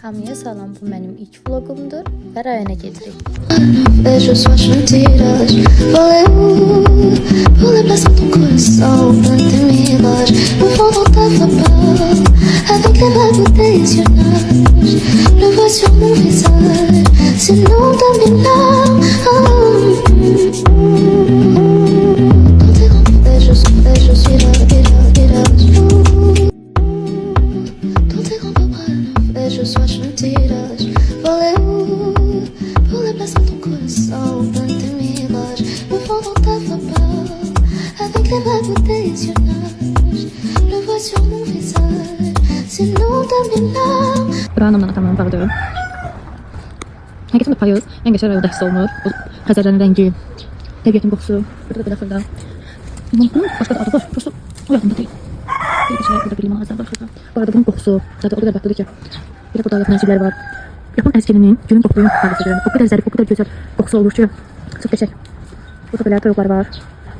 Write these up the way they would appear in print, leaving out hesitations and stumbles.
Hamıya salam, bu mənim ilk vlogumdur və rayona gedirik. Vejo suas mentiras. Valeu por lembrar do coração. Plantei milas no fundo da favela. Avec les bouteilles sur nage. Le vois sur mon visage. Sinon t'as là. Quand t'es grand, je suis là, Quand t'es grand, vejo suas mentiras. Valeu por lembrar do coração. Plantei milas no fundo da favela. Avec les bouteilles sur nage. Le vois sur mon visage. Sinon t'as là. Buranımdan atamdan bağlıyorum. Həqiqətən də payız. Ən qəşəng rayonda hiss olunur. O Xəzərlərin rəngi, təbiətin qoxusu. Burada da belə xırda. Bunun başqa da adı var. Prosto o yadımda deyil. Bir qəşəng burada bir mağaza var xırda. Bu arada bunun qoxusu zaten o qədər bəxtlidir ki. Bir də burada yapılan şeylər var. Yapın əskilinin günün qoxuyu müqayisə edirəm. O qədər zərif, o qədər gözəl qoxusu olur ki. Çox qəşəng. Burada belə toyuqlar var.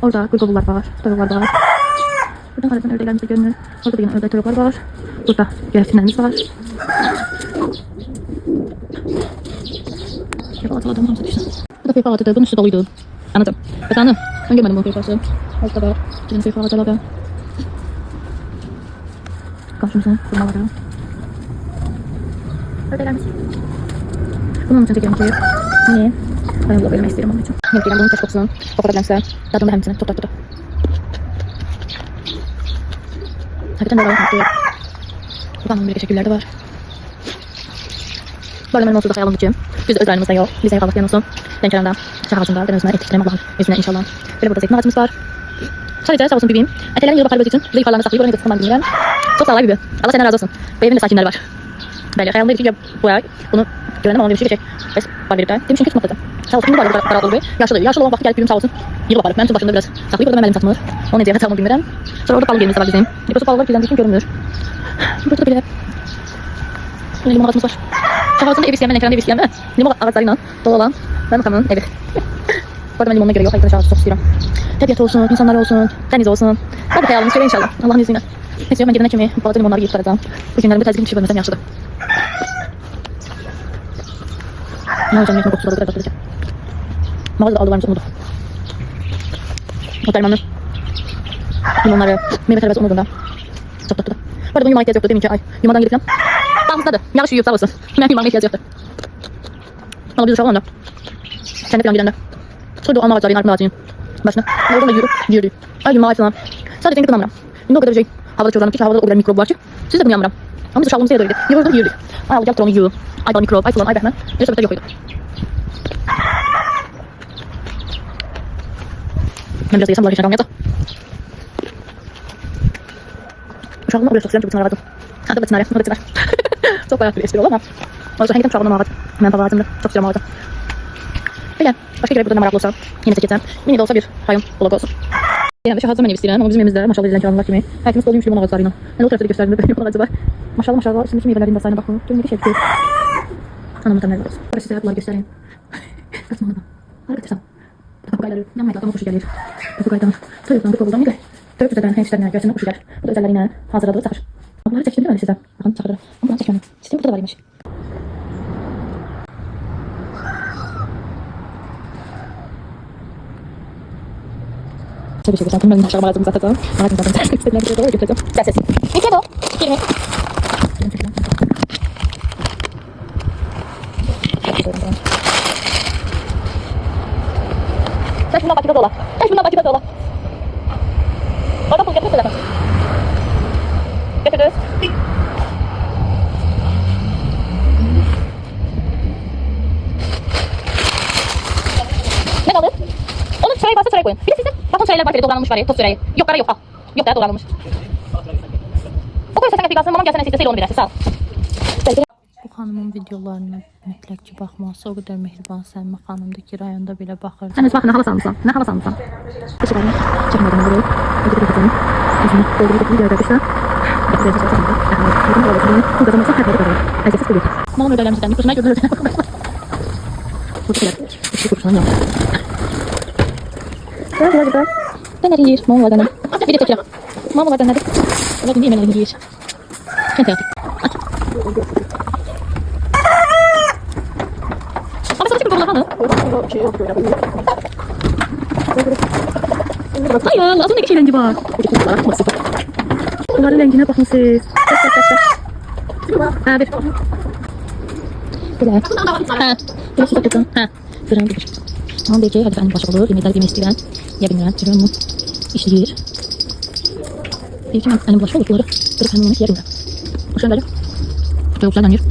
Orada qırqovullar var, toyuqlar var. Buradan aradan ördəklərimiz də görünür. Orada da yenə ördək toyuqlar var. Burada göyərçinlərimiz var. Fevkalade'den hamza düştü. Bu da fevkalade'de. Bunun üstü doluydu. Anladım. Efendim? Ben görmedim bunun fevkalası. Orada var. Yine fevkalade'ler var. Karşımızın kurmaları. Ördeklerimiz. Bunun için çekiyorum ki. Niye? Ben vlog vermek isterim onun için. Yok yani bunun taş kokusunu. O kadar demse. Tadını hemsini toplar tutar. Hakikaten böyle var. Buradan bir teşekkürler de var. Böyle benim olsun da hayalım için. Biz de öz ayrımızda yok. Biz de yakalık yanılsın. Ben kenarda şah ağacında. Ben özüne ettiklerim Allah'ın izniyle inşallah. Böyle burada zeytin ağacımız var. Sadece sağ olsun bebeğim. Etelerin yolu bakar için. Bize yukarılarını saklıyor. Oraya götürmem bilmiyorum. Çok sağlar gibi. Allah senden razı olsun. Ve evimde sakinler var. Böyle hayalımda bir bu ay. Bunu güvendim ama bir şey geçecek. Bes var verip de. Demişim ki tutmadı. Sağ olsun. Şimdi böyle karar oldu. Yaşlı olan vakti gelip birim sağ olsun. Yılı bakarım. Ben tüm başında biraz saklayıp burada benim satılır. Onu diye hesabımı bilmiyorum. Sonra orada balı gelmesi var bizim. Yıkası balılar bizden için görünmüyor. Burada bile. Limon ağacımız var. Şahasında ev isteyen, ben ekranda ev isteyen mi? Limon ağaçlarıyla dolu olan benim bakamın evi. Bu arada ben limonuna göre yok. Hakikaten şahası çok istiyorum. Tabiat olsun, insanlar olsun, deniz olsun. Ben de hayalımı söyle inşallah. Allah'ın izniyle. Neyse ben gidene kimi balıcı limonları yiyip tutacağım. Bu günlerimde tezgin bir şey görmesem yaşlıdır. Ne olacağım yakın kokusu da bakılacak. Mağazada aldılarımızı unuttuk. O dermanlı limonları, meyve terbiyesi umudunda. Çok tatlı. Bu arada bunun limana ihtiyacı yoktu demin ki ay. Limondan gidip falan. Bağımızdadır. Yağış yiyor sağ olsun. Ben limana ihtiyacı yoktu. Valla biz uşağı onda. Kendi falan gidende. Şurada alma ağaçları, narkın ağacının başına. Oradan da yürüdü. Ay limana falan. Sadece kendi kınamıram. Şimdi o kadar şey havada çoğalanıp ki havada o kadar mikrob var ki. Siz de bunu yamıram. Ama biz uşağımızı yediydik. Yürüdük. Ay Allah geldi onu yiyor. Ay bana mikrob, ay falan, ay behmen. Bir sohbette yok oydu. Ben biraz da yesem var geçen kalmayacak. Uşağımla oraya çok sıcak bir vardı. Hadi batın araya, o da çınar. Çok bayağı bir espri oldu ama. O yüzden hangi uşağımla mağadı. Ben baba ağacımda çok sıcak mağadı. Öyle. Başka göre burada ne meraklı olsa yine çekeceğim. Mini de olsa bir rayon vlog olsun. Yani şu hazır ben ev isteyen ama bizim evimizde maşallah edilen canlılar kimi. Herkimiz doluymuş limon ağaçlarıyla. Yani o tarafta da gösterdiğimde böyle limon ağacı var. Maşallah üstündeki meyvelerin de sayına bakın. Görün bir şey değil. Anamı tanrı olsun. Burası size hayatları göstereyim. Saçma adam. Harika sen. Papagayları yanmaydı adama hoşu gelir. Papagaydan toyuktan bir kovudan bir de. Tövbe üzerinden hemşilerine göğsüne hoşu gelir. Bu da özelliğine hazırladığı sakır. Bunları çektim değil mi size? Bakın sakırları. Ama bunu çekmedim. Sistem burada da varmış. Tabii ki zaten ben aşağı malazımı zaten. Malazımı zaten. İstediğine bir şey doğru götüreceğim. Gel sesim. Ne kedi o? Girme. Kaç bundan bakıda dola. Kaç bundan bakıda dola. Orada pul getirme zaten. Getiririz. Ne kaldı? Onu sıraya bastı sıraya koyun. Bir de sizde bakın sırayla var. Doğranılmış var ya. Top sırayı. Yok para yok. Al. Yok da doğranılmış. O kadar sesen efikasını mamam gelsene isteseydi onu verersin. Sağ ol. Bu xanımın videolarına mütləq ki baxması o qədər mehriban Səmimə xanımdır ki, rayonda belə baxır. Sen bak ne hava salmışsan. Ne hava salmışsan. Teşekkür çekmedim burayı. Ödülü getirdim. Yüzünü doldurup bir yerde düştü. Getirdim çok sanırım. Yedim de olabilir. Bu da mesela her yerde böyle. Herkes kuluyor. Malum ödelemizden. Kursuna gördüğünüz ödelemizden. Bu da kadar. Hiçbir kursunun yok. Burada. Dönerin yiyir. Mama var dönerin. Bir de tekrar. Mama var dönerin. Ulan değil mi dönerin yiyir. Kent hayatı. Ay Allah, aslında iki rengi var. Bunların rengine bakın siz. Ha, bir. Güzel. Ha, biraz sıcak tutun. Ha, fırın bir. Tamam belki hadi efendim baş olur. Yemekler yemeği isteyen. Ya bilmiyorum. Görüyor musun? İşleyir. Belki annem baş olur. Bunları kırıp annem yemek yer bilmiyorum. Hoşuna gelir. Çok güzel anlıyor.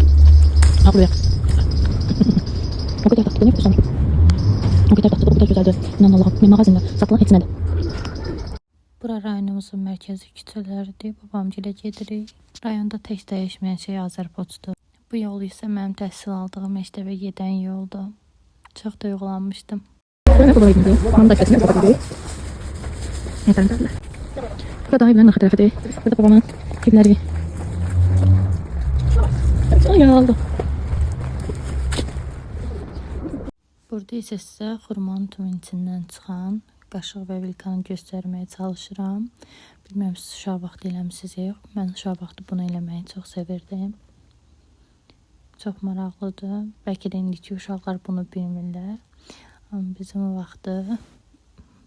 Al buraya. O kadar tatlı dönüyor musun? O kadar tatlı, o kadar güzeldi. İnan Allah'ım. Benim mağazimde satılan hepsine de. Bura rayonumuzun mərkəzi küçələridir. Babamgilə gedirik. Rayonda tək dəyişməyən şey Azərpoçtdur. Bu yol isə mənim təhsil aldığım məktəbə gedən yoldur. Çox duyğulanmışdım. Buraya kolay gidiyor. Onun da sesini kapatıyor. Yeterli derler. Burada daha evlerin arka tarafı değil. Burada babamın evleri. Ay aldı. Burada isə sizə xurmanın tümüncindən çıxan qaşıq və vilkanı göstərməyə çalışıram. Bilmirəm siz uşaq vaxtı eləmisiniz yox. Mən uşaq vaxtı bunu eləməyi çox sevirdim. Çox maraqlıdır. Bəlkə də indiki uşaqlar bunu bilmirlər. Amma bizim vaxtı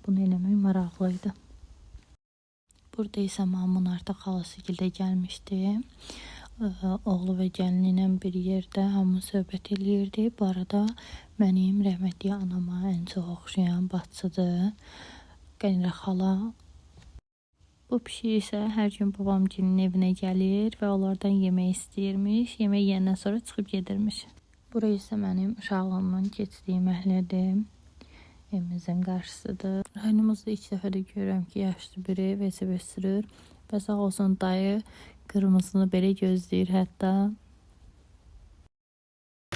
bunu eləmək maraqlıydı. Burada isə mamın artıq xalası gildə gəlmişdi. Oğlu və gəlini ilə bir yerdə hamı söhbət eləyirdi. Bu arada mənim rəhmətli anama ən çox oxşayan bacıdır. Qənirə xala. Bu pişik isə hər gün babamgilin evinə gəlir və onlardan yemək istəyirmiş. Yemək yeyəndən sonra çıxıb gedirmiş. Bura isə mənim uşaqlığımın keçdiyi məhəllədir. Evimizin qarşısıdır. Rayonumuzda ilk dəfə də görürəm ki, yaşlı biri velosiped sürür. Və sağ olsun dayı qırmızını belə gözləyir hətta.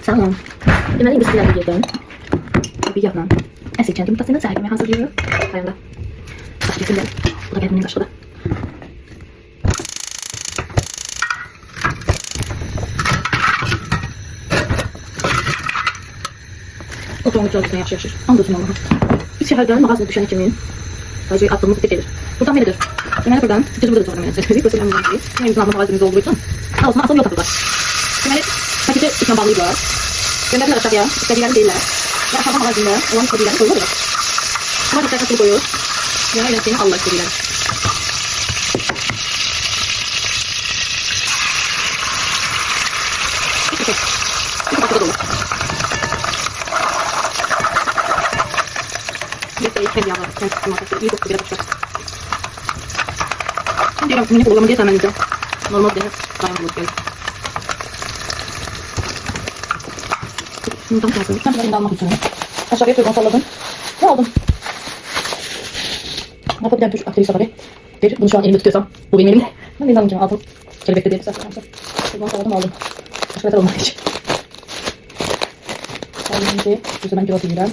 Salam. Deməli biz sizlərlə girdim. Bir yandan əsl kənd yumurtasını səhər yeməyi hazırlayırıq. Rayonda. Baş kesildi. Bu da qədimin qaşıqıdır. Oturmamız çalışsan yaxşı-yaxşı. Andolsun Allah'a. Biz şəhərdən mağazaya düşən kimi sadəcə attığımız bir gedir. Buradan belədir. Deməli buradan, biz burada da çox ömrəyəcək. Biz göstərəm bunu ki, bizim adlı mağazamız olduğu üçün sağ olsun asıl yol tapırlar. Deməli, paketi içən bağlıydılar. Göndərdilər aşağıya, istədiklərini deyirlər. Və aşağıda mağazında olan istədiklərini koyulur. Ama dikkat kasını koyuyor. Ya elə seni Allah istədikləri. Bir paketi dolu. Hem yağlar, hem domatesi, iyi koktu biraz açacak. Şimdi diyorum, minik uygulama diye hemen izle. Normal bir dayan bulup geldi. Şimdi tam tersi. Ben şimdi almak için. Aşağıya koyup salladım. Ne aldım? Hatta bir tane Türk aktivist haberi. Bunu şu an elimde tutuyorsam, bu benim elimde. Ben de alacağım, aldım. Kelebekte diye bir saklamışım. Bunu salladım, aldım. Başka beter olmak için. Salladım ki, ben gördüğüm gel.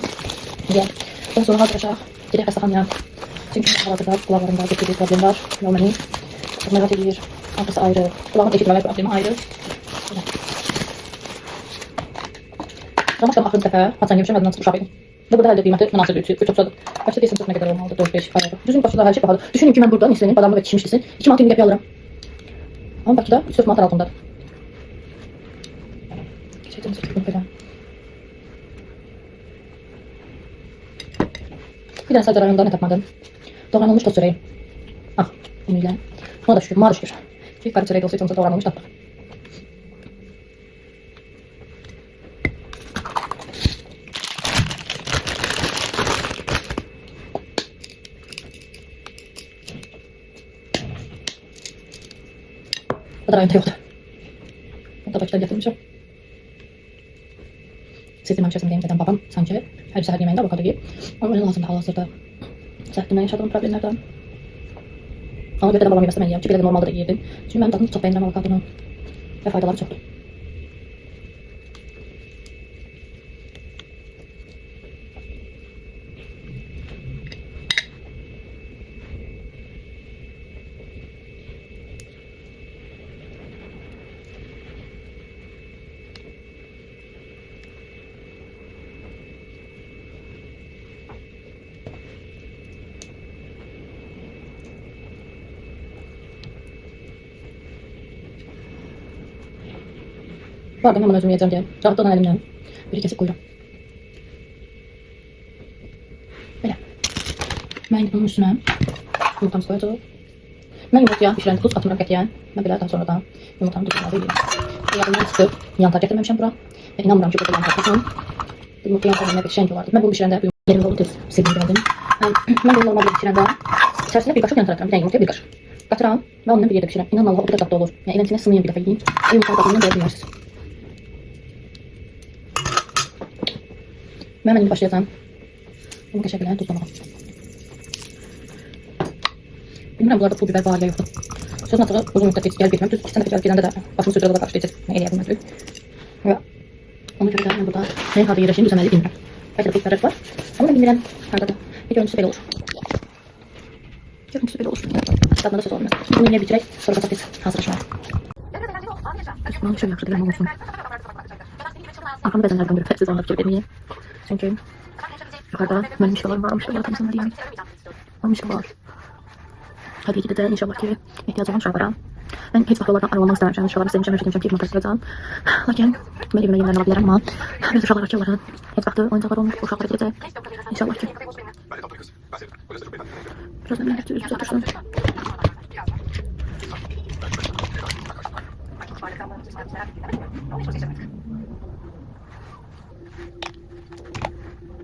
Daha sonra hazırlaşaq. Gedək xəstəxanaya. Çünki hal-hazırda qulaqlarımda getirdiyi problem var. O məni çox mərat edir. Arkası ayrı. Qulağın eşitməmək problemi ayrı. Rahatlam axırıncı dəfə haçan yemişəm, adından çıxmış idim. Və burada hələ qiyməti münasib 3-4 Başda deyəsən çox nə qədər olmalıdır? 4-5 bayağı. Düzün Bakıda hər şey bahadır. Düşünün ki, mən burada Nesli'nin badamlı və kişmiş desin. 2 manat 20 qəpiyə alıram. Amma Bakıda 3-4 manat altındadır. Geçəcəm çəkdim belə. Bir dənə sadəcə rayonda nə tapmadım? Doğranılmış toz çörəyi. Ah, bunu ilə. Ona da şükür, mağara şükür. Ki, qarı çörəyi də olsa heç olmasa doğranılmış tapdıq. Bu da rayonda yoxdur. Bunu da Bakıdan gətirmişəm. Sevdim açasım deyim zaten babam sanki her səhər yeməyində avokado yeyib. Amma mənə lazımdır hal-hazırda. Səhətdən yaşadığım problemlərdən. Ona görə də babam yeməsə mən yeyəm ki, belə də normalda da yeyirdim. Çünki mənim dadını çox bəyənirəm avokadonun və faydaları çoxdur. Bu arada mən bunu özüm yiyəcəm deyə. Rahatlıqla əlimlə biri kəsib qoyuram. Ben bunun üstüne yumurtamızı koyacağız. Ben yumurtaya pişirən tuz atmıram qətiyyən. Mən belə daha sonradan yumurtanın tuzunu ilave edirəm. Yağından çıxıb yantar gətirməmişəm bura. Və inanmıram ki, burada yantar tutsun. Bu yumurta yantar nə qədər şənk olardı. Mən bunu bişirəndə yerim oldu, tez sevdim gəldim. Mən bunu normal bişirəndə içərisinə bir qaşıq yantar atıram. Bir dənə yumurtaya bir qaşıq. Qatıram və ondan bir yerdə bişirəm. İnan Allah, o qədər dadlı olur. Yəni evin içində sınıyım bir dəfə yeyeyim. Yumurtanın dadından belə bilmərsiniz. Mən indi başlayacağım. Bunu qəşənglə tuzlamağa. Bilmirəm, bunlarda pul biber var ya yoxdur. Sözün açığı uzun müddət heç gəlib getməm. Düz 2 sənə gəlib gedəndə də başımı sürücədə qarşıda heç nə eləyə bilmədik. Və ona görə də mən burada nəyin harada yerləşdiyini düzəməli bilmirəm. Bəlkə də bir tərəf var. Amma mən bilmirəm haradadır. Bir görüntüsü belə olur. Görüntüsü belə olur. Dadına da söz olmaz. Bunu yeyə bitirək, sonra patates hazırlaşmalı. Bunun şöyle yaxşı deyiləm olsun. Arkamda bəzənlərdən görüb siz onları fikir verməyim. Çünki yuxarıda mənim işlərim var, işlər yaratım insanlar deyəm. Onun işi var. Həqiqətdə də inşallah ki, ehtiyac olan uşaqlara. Mən heç vaxt onlardan ayrılmaq istəməmişəm. Uşaqları sevmişəm, ki, bir montaj lakin mən evimə yenilərini ala bilərəm, amma bəzi uşaqlar var ki, onların heç vaxtı oyuncaqlar olmuş, bu uşaqlara gedəcək. İnşallah ki. Biraz da mənimki üzümüzü otursun.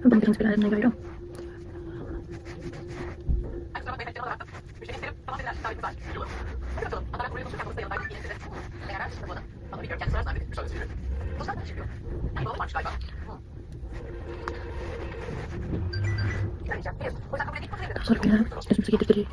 Bunu birinci bir əlimlə görürəm. Sonra bir özümüzü getirdik.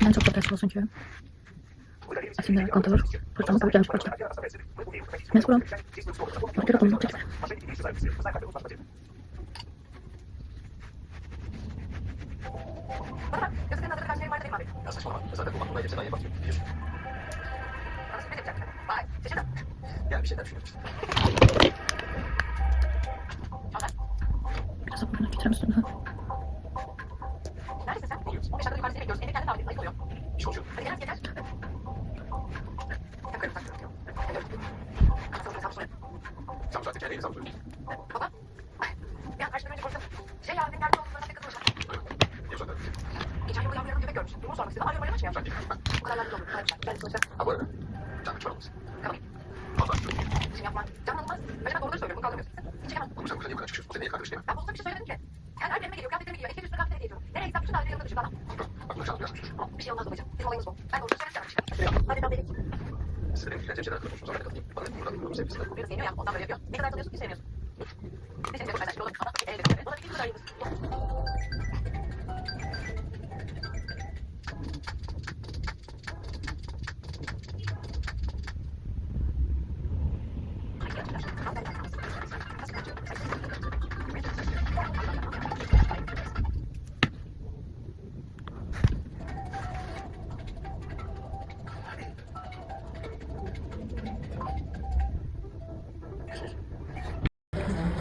Ben çok stresli olsun ki. Aslında kantalar fırtama tabii gelmiş başta. Ben kuram. Orada da bunu çekme. Biraz da burnuna getirem üstüne.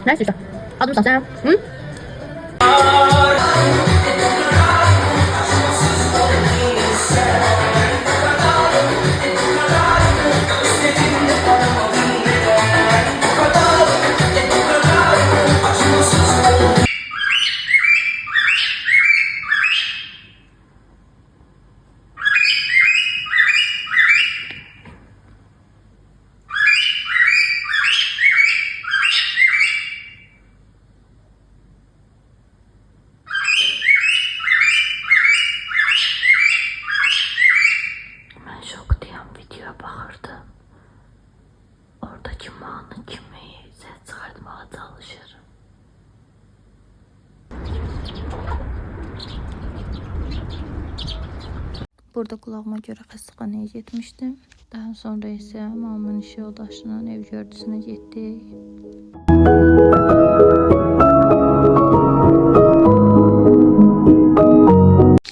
Ne istiyorsun? Adım sen. Hı? Ben şok diyen videoya bakırdım. Oradaki manı kimi ses çıkartmaya çalışır. Burada kulağıma göre xəstəxanaya getmişdim. Daha sonra isə mamamın iş yoldaşının ev gördüsünə getdik.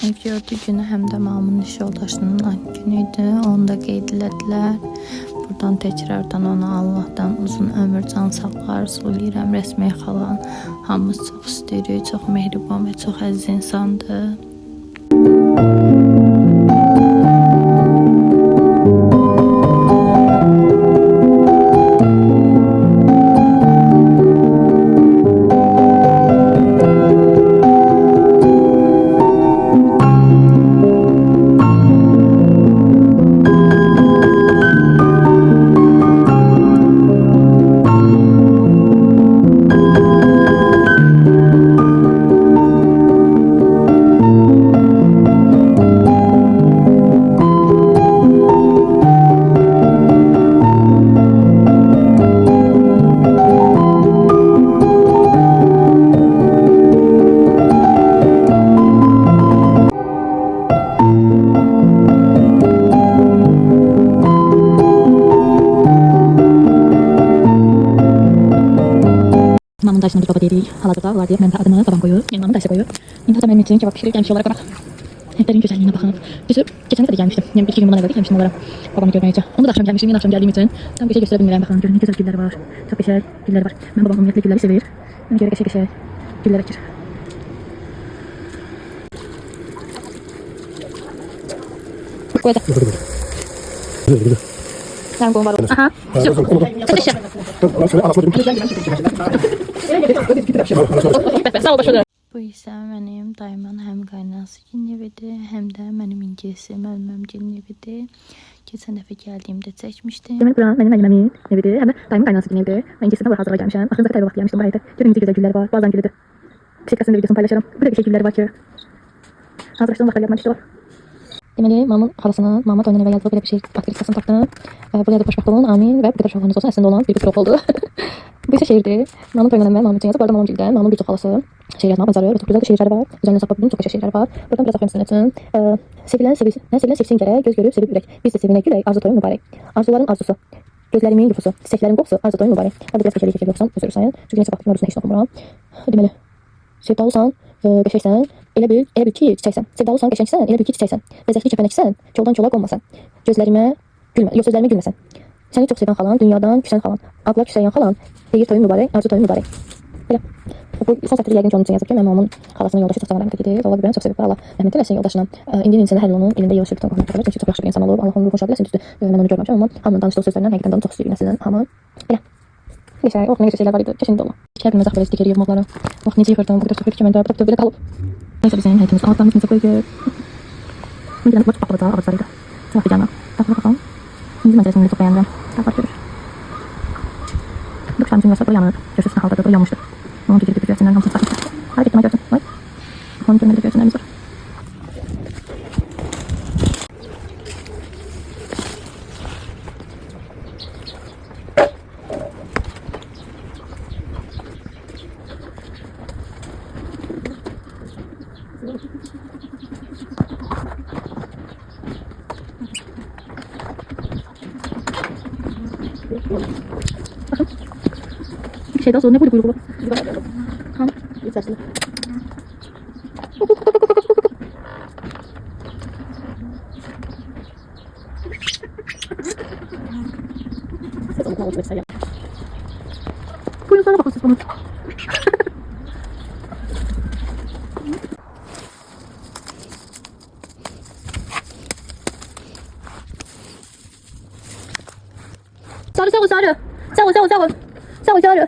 Ev gördü günü həm də mamamın iş yoldaşının ad günüydü. Onu da qeyd elədilər. Buradan təkrardan ona Allahdan uzun ömür, can sağlığı arzulayıram. Rəsmiyə xalan hamımız çox istəyirik. Çox mehriban və çox əziz insandır. Mamamın dayısına bir baba dedik. Hal-hazırda var deyək. Mənim də adımı babam qoyur. Yəni mamam dayısı qoyur. İndi hətta mənim üçün kebab pişirir. Gəlmiş olaraq qonaq. Hətlərin gözəlliyinə baxın. Düzü, keçən dəfə də gəlmişdim. Yəni bir iki gün bundan əvvəl gəlmişdim onlara. Babamı görməyə üçün. Onu da axşam gəlmişdim. Yine axşam gəldiyim üçün tam bir şey göstərə bilmirəm. Baxın, görün nə gözəl güllər var. Çox qəşəng güllər var. Mənim babam ümumiyyətlə gülləri sevir. Ona görə qəşəng güllər əkir. Qoyda. Mənim qolum var oldu. Aha. Sıçışa. Sağ ol başa. Bu isə mənim dayımın həm qaynanası evidir, həm də mənim İngilisi müəllimim evidir. Keçən dəfə gəldiyimdə çəkmişdim. Deməli bura mənim müəlliməmin evidir, həm də dayımın qaynanası evidir. Mən İngilisindən bura hazırlığa gəlmişəm. Axırıncı dəfə vaxt gəlmişdim bu həyətə. Görün necə gözəl güllər var, bazan gülüdür. Pişikasında videosunu paylaşırım. Burada bir şey güllər var ki. Hazırlaşdığım vaxtlar yadıma düşdü. Deməli mamamın xalasının mama toyundan əvvəl yazdığı belə bir şey aktrisaсын tapdım. Buraya da xoşbəxt olun, amin və bu qədər uşaqlarınız olsun. Əslində olan bir prof oldu. Bu isə şeirdir. Mamamın toyundan əvvəl mamam üçün yazıb. Bu arada mamam gildən, mamamın bir çox xalası şeir yazmağı bacarır və çox gözəl şeirləri var. Üzərinə sapıb çox qəşəng şeirləri var. Buradan biraz oxuyum sizin üçün. Sevilən sevsin gərək, göz görüb sevib ürək. Biz də sevinək gülək, arzu toyun mübarək. Arzuların arzusu, gözlərimin yuxusu, çiçəklərin qoxusu, arzu toyun mübarək. Bu biraz keçəlik yoxsan, özür sayın. Çünki necə vaxtım var, heç nə oxumuram. Deməli, sevdalısan, qəşəngsən, elə bil ki çiçəksən. Sevdalısan, qəşəngsən, elə bil ki çiçəksən. Bəzəkli kəpənəksən, koldan kola qonmasan. Gözlərimə gülməsən. Səni çox sevən xalan, dünyadan küsən xalan. Ağla küsəyən xalan, deyir toyun mübarək, arzu toyun mübarək. Belə. Bu son səfərdə yəqin ki onun üçün yazıb ki, mən mamamın xalasının yoldaşı çox canlarım gedir. Allah bir çox sevib. Allah rəhmət eləsin yoldaşına. İndi insana hər yolunun elində yol sürüb qoymaq çünki çox yaxşı bir insan olub. Allah onun ruhunu şad eləsin. Düzdür. Mən onu görməmişəm amma hamının danışdığı sözlərdən həqiqətən də onu çox istəyirəm sizdən. Hamı. Belə. Qəşəng, o nə gözəl şeylər var idi. Keçən dolu. Hər birimizə belə stiker yığmaqları. Bax necə yığırdım. Bu qədər çox ki, mən də belə qalıb. Nəysə bizim həyətimiz altdan necə qoyuyor. İndi də bax baxacaq ağacları idi. Çox da canlı. Baxaq. İndi mənzərəsini çox bəyəndim. Bax görür. Bu şansı məsələ yanır. Gözünə halda da yanmışdı. Onun getirdiyi gözündən hamısı çıxdı. Hadi getmə görsün. Vay. Onun görmədiyi gözünlərimiz var. Şeyden sonra ne böyle kuyruğu? Kan. Yükselsin. Ses alıp alıp mesela. Kuyruğuna bakın siz bunu. Sarı.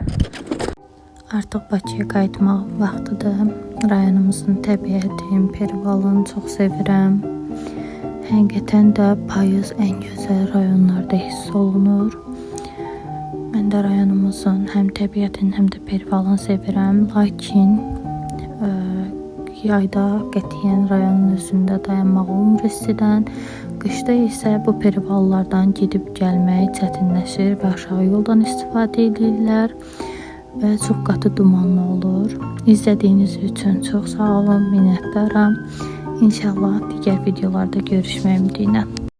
Artıq Bakıya qayıtmaq vaxtıdır. Rayonumuzun təbiətin, perivalını çox sevirəm. Həqiqətən də payız ən gözəl rayonlarda hiss olunur. Mən də rayonumuzun həm təbiətin, həm də perivalını sevirəm. Lakin yayda qətiyyən rayonun özündə dayanmaq olmur istidən. Qışda isə bu perivallardan gedib gəlmək çətinləşir və aşağı yoldan istifadə edirlər və çox qatı dumanlı olur. İzlədiyiniz üçün çox sağ olun, minnətdaram. İnşallah digər videolarda görüşmək ümidi ilə.